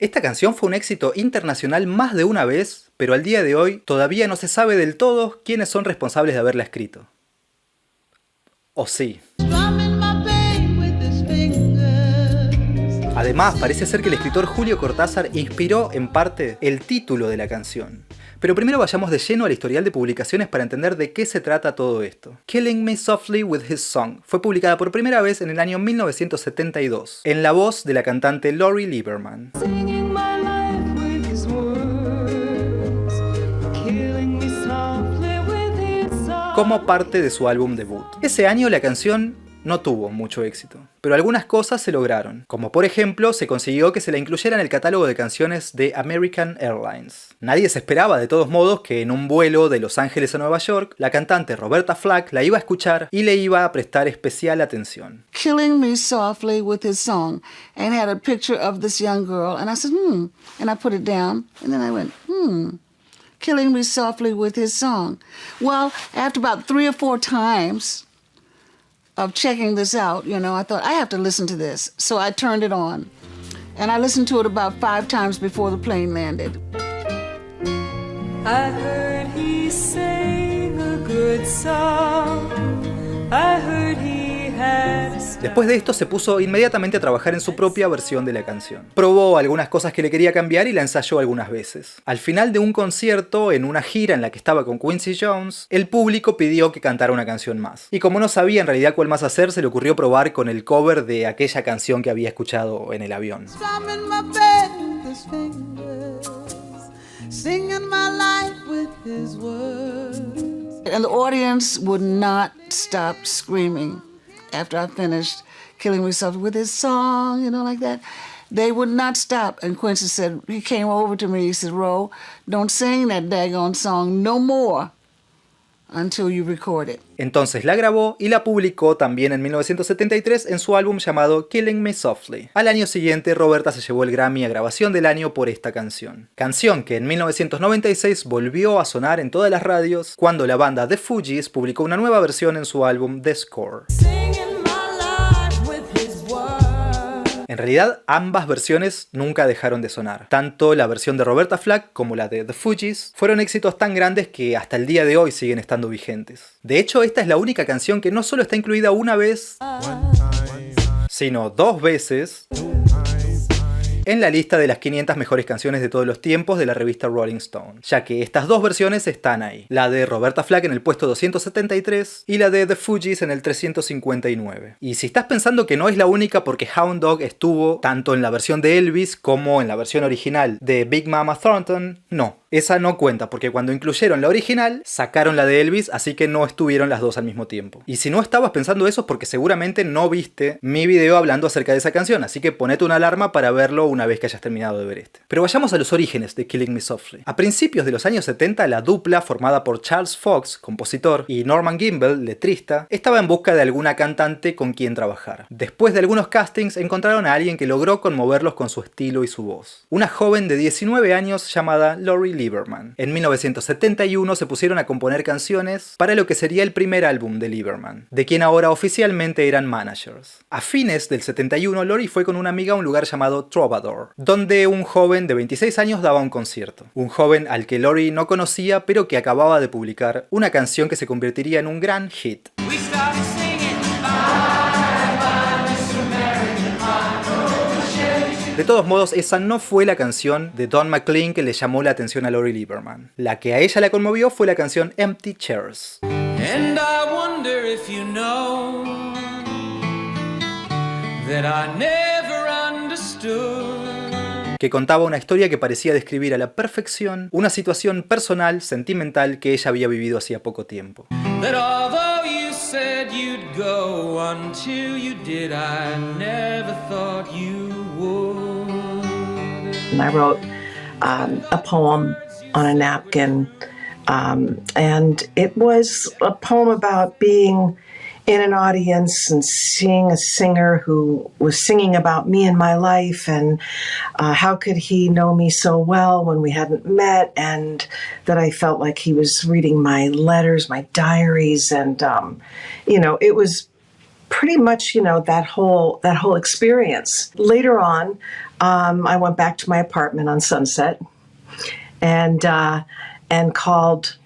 Esta canción fue un éxito internacional más de una vez, pero al día de hoy todavía no se sabe del todo quiénes son responsables de haberla escrito. ¿O sí? Además, parece ser que el escritor Julio Cortázar inspiró, en parte, el título de la canción. Pero primero vayamos de lleno al historial de publicaciones para entender de qué se trata todo esto. Killing Me Softly with His Song fue publicada por primera vez en el año 1972, en la voz de la cantante Lori Lieberman. Como parte de su álbum debut. Ese año la canción no tuvo mucho éxito, pero algunas cosas se lograron, como por ejemplo se consiguió que se la incluyera en el catálogo de canciones de American Airlines. Nadie se esperaba de todos modos que en un vuelo de Los Ángeles a Nueva York, la cantante Roberta Flack la iba a escuchar y le iba a prestar especial atención. Killing me softly with his song, and had a picture of this young girl, and I said, and I put it down, and then I went, killing me softly with his song. Well, after about 3 or 4 times of checking this out, I thought, I have to listen to this. So I turned it on. And I listened to it about 5 times before the plane landed. I heard he sang a good song. I heard he had a style. Después de esto se puso inmediatamente a trabajar en su propia versión de la canción. Probó algunas cosas que le quería cambiar y la ensayó algunas veces. Al final de un concierto, en una gira en la que estaba con Quincy Jones, el público pidió que cantara una canción más. Y como no sabía en realidad cuál más hacer, se le ocurrió probar con el cover de aquella canción que había escuchado en el avión. And the audience would not stop screaming after I finished Killing Me Softly with his song, like that. They would not stop. And Quincy said, he came over to me, he said, Ro, don't sing that daggone song no more until you record it. Entonces la grabó y la publicó también en 1973 en su álbum llamado Killing Me Softly. Al año siguiente, Roberta se llevó el Grammy a Grabación del Año por esta canción. Canción que en 1996 volvió a sonar en todas las radios cuando la banda The Fugees publicó una nueva versión en su álbum The Score. En realidad, ambas versiones nunca dejaron de sonar. Tanto la versión de Roberta Flack como la de The Fugees fueron éxitos tan grandes que hasta el día de hoy siguen estando vigentes. De hecho, esta es la única canción que no solo está incluida una vez, sino 2 veces en la lista de las 500 mejores canciones de todos los tiempos de la revista Rolling Stone, ya que estas 2 versiones están ahí, la de Roberta Flack en el puesto 273 y la de The Fugees en el 359. Y si estás pensando que no es la única porque Hound Dog estuvo tanto en la versión de Elvis como en la versión original de Big Mama Thornton, no. Esa no cuenta, porque cuando incluyeron la original, sacaron la de Elvis, así que no estuvieron las 2 al mismo tiempo. Y si no estabas pensando eso es porque seguramente no viste mi video hablando acerca de esa canción, así que ponete una alarma para verlo una vez que hayas terminado de ver este. Pero vayamos a los orígenes de Killing Me Softly. A principios de los años 70, la dupla, formada por Charles Fox, compositor, y Norman Gimbel, letrista, estaba en busca de alguna cantante con quien trabajar. Después de algunos castings, encontraron a alguien que logró conmoverlos con su estilo y su voz. Una joven de 19 años llamada Lori Lieberman. En 1971 se pusieron a componer canciones para lo que sería el primer álbum de Lieberman, de quien ahora oficialmente eran managers. A fines del 71, Lori fue con una amiga a un lugar llamado Trovador, donde un joven de 26 años daba un concierto. Un joven al que Lori no conocía, pero que acababa de publicar una canción que se convertiría en un gran hit. De todos modos, esa no fue la canción de Don McLean que le llamó la atención a Lori Lieberman. La que a ella la conmovió fue la canción Empty Chairs. And I wonder if you know that I never understood. Que contaba una historia que parecía describir a la perfección una situación personal, sentimental que ella había vivido hacía poco tiempo. That although you said you'd go until you did, I never thought you would. And I wrote a poem on a napkin, and it was a poem about being in an audience and seeing a singer who was singing about me and my life, and how could he know me so well when we hadn't met, and that I felt like he was reading my letters, my diaries, and it was pretty much that whole experience. Later on, I went back to my apartment on Sunset and called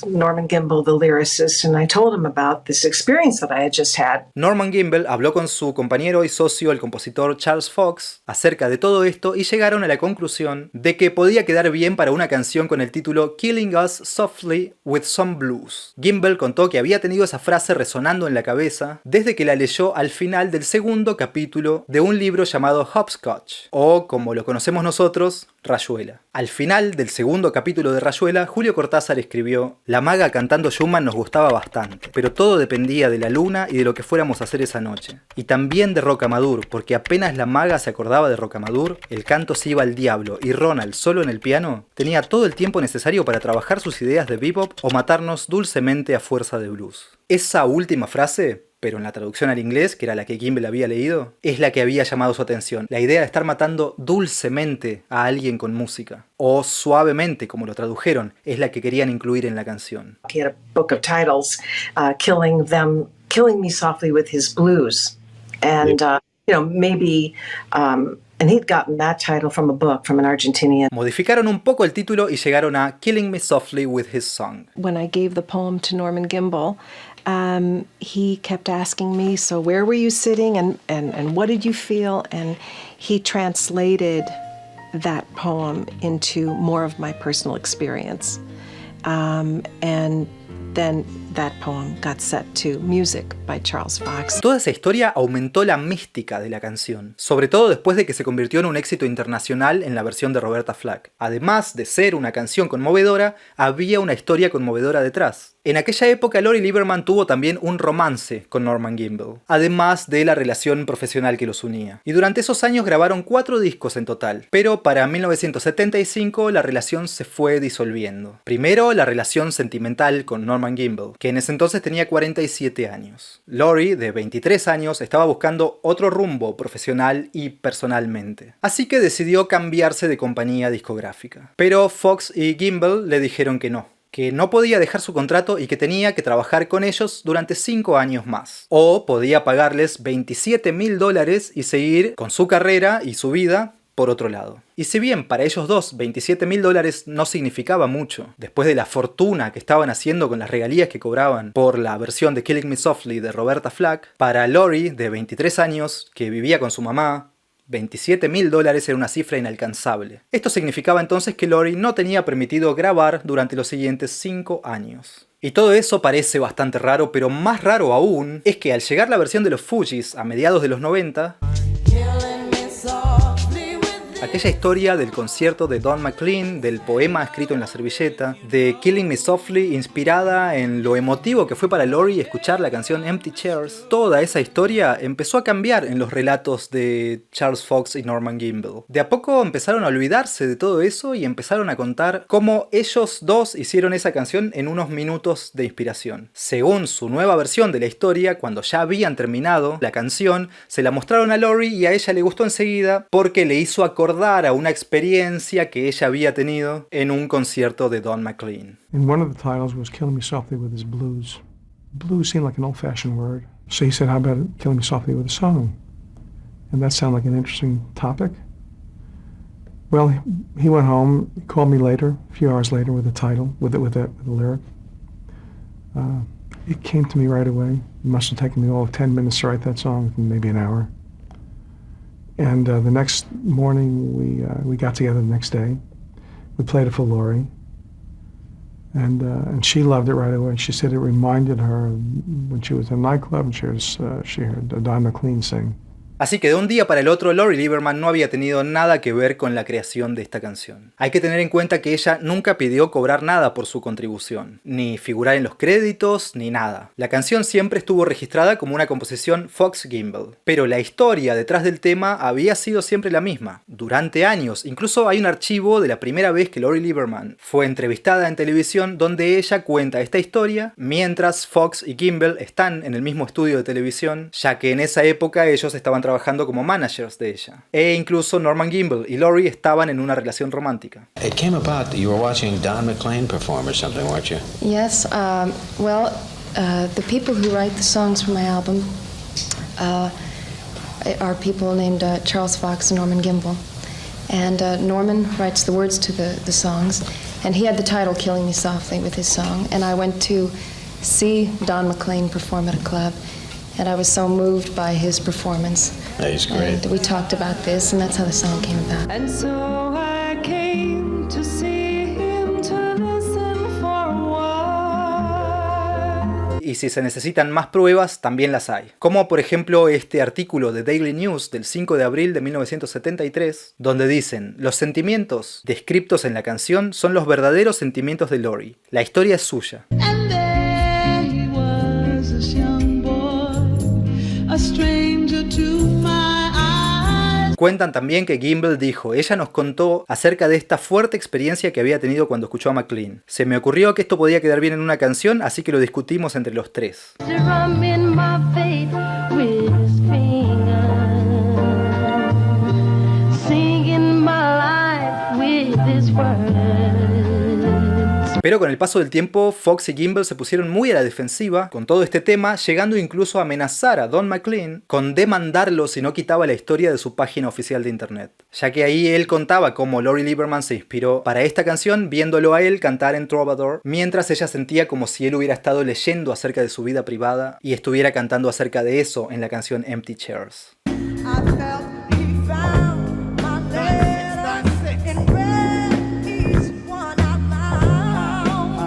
Norman Gimbel, the lyricist, and I told him about this experience that I had just had. Norman Gimbel habló con su compañero y socio, el compositor Charles Fox, acerca de todo esto y llegaron a la conclusión de que podía quedar bien para una canción con el título Killing Us Softly with Some Blues. Gimbel contó que había tenido esa frase resonando en la cabeza desde que la leyó al final del segundo capítulo de un libro llamado Hopscotch, o como lo conocemos nosotros, Rayuela. Al final del segundo capítulo de Rayuela, Julio Cortázar escribió: La maga cantando Schumann nos gustaba bastante, pero todo dependía de la luna y de lo que fuéramos a hacer esa noche. Y también de Rocamadour, porque apenas la maga se acordaba de Rocamadour, el canto se iba al diablo y Ronald, solo en el piano, tenía todo el tiempo necesario para trabajar sus ideas de bebop o matarnos dulcemente a fuerza de blues. Esa última frase, pero en la traducción al inglés, que era la que Gimbel había leído, es la que había llamado su atención. La idea de estar matando dulcemente a alguien con música, o suavemente, como lo tradujeron, es la que querían incluir en la canción. He had a book of titles, killing me softly with his blues, and maybe. And he'd gotten that title from a book from an Argentinian. Modificaron un poco el título y llegaron a Killing Me Softly with His Song. When I gave the poem to Norman Gimbel, he kept asking me, so where were you sitting and what did you feel? And he translated that poem into more of my personal experience. And then that poem got set to music by Charles Fox. Toda esa historia aumentó la mística de la canción, sobre todo después de que se convirtió en un éxito internacional en la versión de Roberta Flack. Además de ser una canción conmovedora, había una historia conmovedora detrás. En aquella época, Lori Lieberman tuvo también un romance con Norman Gimbel, además de la relación profesional que los unía. Y durante esos años grabaron 4 discos en total, pero para 1975 la relación se fue disolviendo. Primero, la relación sentimental con Norman Gimbel, que en ese entonces tenía 47 años. Lori, de 23 años, estaba buscando otro rumbo profesional y personalmente. Así que decidió cambiarse de compañía discográfica. Pero Fox y Gimbel le dijeron que no podía dejar su contrato y que tenía que trabajar con ellos durante 5 años más. O podía pagarles $27,000 y seguir con su carrera y su vida por otro lado. Y si bien para ellos dos $27,000 no significaba mucho, después de la fortuna que estaban haciendo con las regalías que cobraban por la versión de Killing Me Softly de Roberta Flack, para Lori, de 23 años, que vivía con su mamá, $27,000 era una cifra inalcanzable. Esto significaba entonces que Lori no tenía permitido grabar durante los siguientes 5 años. Y todo eso parece bastante raro, pero más raro aún es que al llegar la versión de los Fugees a mediados de los 90, aquella historia del concierto de Don McLean, del poema escrito en la servilleta, de Killing Me Softly, inspirada en lo emotivo que fue para Lori escuchar la canción Empty Chairs, toda esa historia empezó a cambiar en los relatos de Charles Fox y Norman Gimbel. De a poco empezaron a olvidarse de todo eso y empezaron a contar cómo ellos dos hicieron esa canción en unos minutos de inspiración. Según su nueva versión de la historia, cuando ya habían terminado la canción, se la mostraron a Lori y a ella le gustó enseguida porque le hizo acordar a una experiencia que ella había tenido en un concierto de Don McLean. And one of the titles was Killing Me Softly with His Blues. Blues seemed like an old-fashioned word. So he said, how about Killing Me Softly with a Song? And that sounded like an interesting topic. Well, he went home, called me later, a few hours later, with the title, with the lyric. It came to me right away. It must have taken me all of 10 minutes to write that song, maybe an hour. And the next morning, we got together the next day. We played it for Lori. And she loved it right away. She said it reminded her when she was in a nightclub and she heard Don McLean sing. Así que de un día para el otro, Lori Lieberman no había tenido nada que ver con la creación de esta canción. Hay que tener en cuenta que ella nunca pidió cobrar nada por su contribución, ni figurar en los créditos, ni nada. La canción siempre estuvo registrada como una composición Fox-Gimbel, pero la historia detrás del tema había sido siempre la misma. Durante años, incluso hay un archivo de la primera vez que Lori Lieberman fue entrevistada en televisión donde ella cuenta esta historia mientras Fox y Gimbel están en el mismo estudio de televisión, ya que en esa época ellos estaban trabajando como managers de ella. E incluso Norman Gimbel y Lori estaban en una relación romántica. It came about that you were watching Don McLean perform or something, weren't you? Yes, the people who write the songs for my album are people named Charles Fox and Norman Gimbel. And Norman writes the words to the songs, and he had the title Killing Me Softly with his song. And I went to see Don McLean perform at a club, and I was so moved by his performance. He's great. And we talked about this, and that's how the song came about. And so I came to see him to listen for a while. Y si se necesitan más pruebas, también las hay. Como por ejemplo este artículo de Daily News del 5 de abril de 1973, donde dicen: los sentimientos descritos en la canción son los verdaderos sentimientos de Lori. La historia es suya. And there he was, this young boy, a stranger to my eyes. Cuentan también que Gimble dijo: ella nos contó acerca de esta fuerte experiencia que había tenido cuando escuchó a McLean. Se me ocurrió que esto podía quedar bien en una canción, así que lo discutimos entre los tres. Drum in my face with his finger, singing my life with his words. Pero con el paso del tiempo, Fox y Gimble se pusieron muy a la defensiva con todo este tema, llegando incluso a amenazar a Don McLean con demandarlo si no quitaba la historia de su página oficial de internet. Ya que ahí él contaba cómo Lori Lieberman se inspiró para esta canción viéndolo a él cantar en Trovador, mientras ella sentía como si él hubiera estado leyendo acerca de su vida privada y estuviera cantando acerca de eso en la canción Empty Chairs.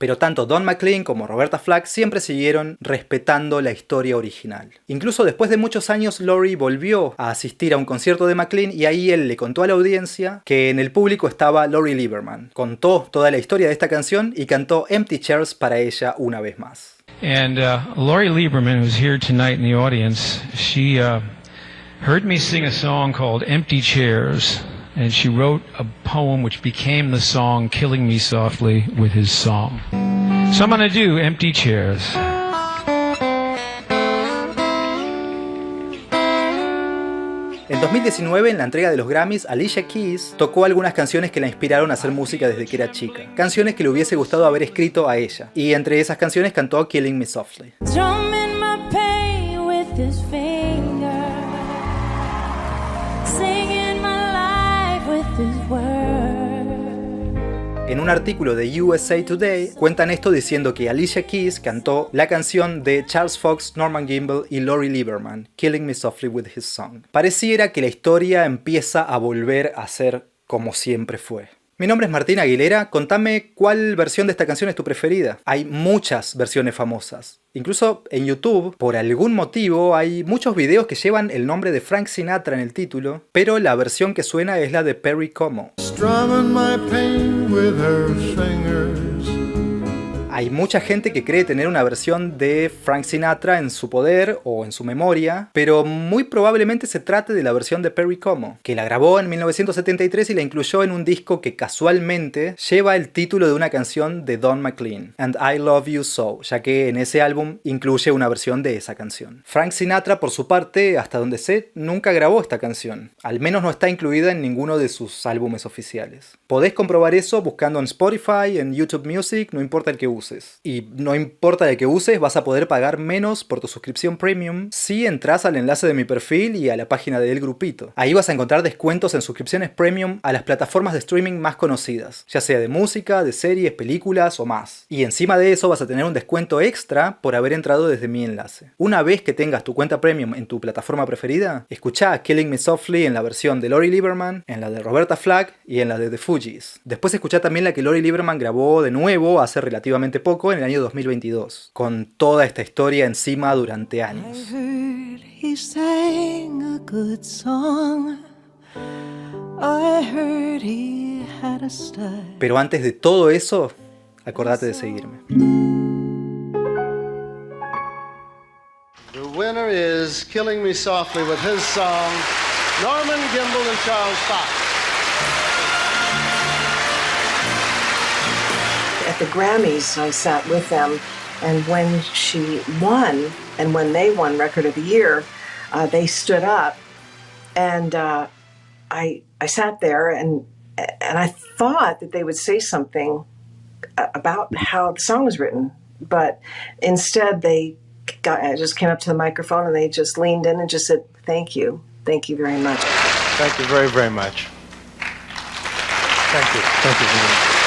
Pero tanto Don McLean como Roberta Flack siempre siguieron respetando la historia original. Incluso después de muchos años, Lori volvió a asistir a un concierto de McLean y ahí él le contó a la audiencia que en el público estaba Lori Lieberman. Contó toda la historia de esta canción y cantó Empty Chairs para ella una vez más. And Lori Lieberman, who's here tonight in the audience, she heard me sing a song called Empty Chairs. And she wrote a poem which became the song Killing Me Softly with his song. So I'm going to do Empty Chairs. En 2019, en la entrega de los Grammys, Alicia Keys tocó algunas canciones que la inspiraron a hacer música desde que era chica. Canciones que le hubiese gustado haber escrito a ella. Y entre esas canciones cantó Killing Me Softly. Drumming my pain with his finger, singing my life with his words. En un artículo de USA Today cuentan esto diciendo que Alicia Keys cantó la canción de Charles Fox, Norman Gimble y Lori Lieberman, Killing Me Softly with His Song. Pareciera que la historia empieza a volver a ser como siempre fue. Mi nombre es Martín Aguilera, contame cuál versión de esta canción es tu preferida. Hay muchas versiones famosas. Incluso en YouTube, por algún motivo, hay muchos videos que llevan el nombre de Frank Sinatra en el título, pero la versión que suena es la de Perry Como. Strumming my pain with her fingers. Hay mucha gente que cree tener una versión de Frank Sinatra en su poder o en su memoria, pero muy probablemente se trate de la versión de Perry Como, que la grabó en 1973 y la incluyó en un disco que casualmente lleva el título de una canción de Don McLean, And I Love You So, ya que en ese álbum incluye una versión de esa canción. Frank Sinatra, por su parte, hasta donde sé, nunca grabó esta canción, al menos no está incluida en ninguno de sus álbumes oficiales. Podés comprobar eso buscando en Spotify, en YouTube Music, no importa el que uses. Y no importa el que uses, vas a poder pagar menos por tu suscripción premium si entras al enlace de mi perfil y a la página de El Grupito. Ahí vas a encontrar descuentos en suscripciones premium a las plataformas de streaming más conocidas, ya sea de música, de series, películas o más. Y encima de eso vas a tener un descuento extra por haber entrado desde mi enlace. Una vez que tengas tu cuenta premium en tu plataforma preferida, escuchá Killing Me Softly en la versión de Lori Lieberman, en la de Roberta Flack y en la de The Fugees. Después escuchá también la que Lori Lieberman grabó de nuevo hace relativamente poco en el año 2022, con toda esta historia encima durante años. I heard he sang a good song. I heard he had a style. Pero antes de todo eso, acordate de seguirme. The winner is Killing Me Softly with his song, Norman Gimble and Charles Fox. At the Grammys, I sat with them, and when she won, and when they won Record of the Year, they stood up, and I sat there, and I thought that they would say something about how the song was written, but instead they just came up to the microphone and they just leaned in and just said, "Thank you very much." Thank you very, very much. Thank you. Thank you very much.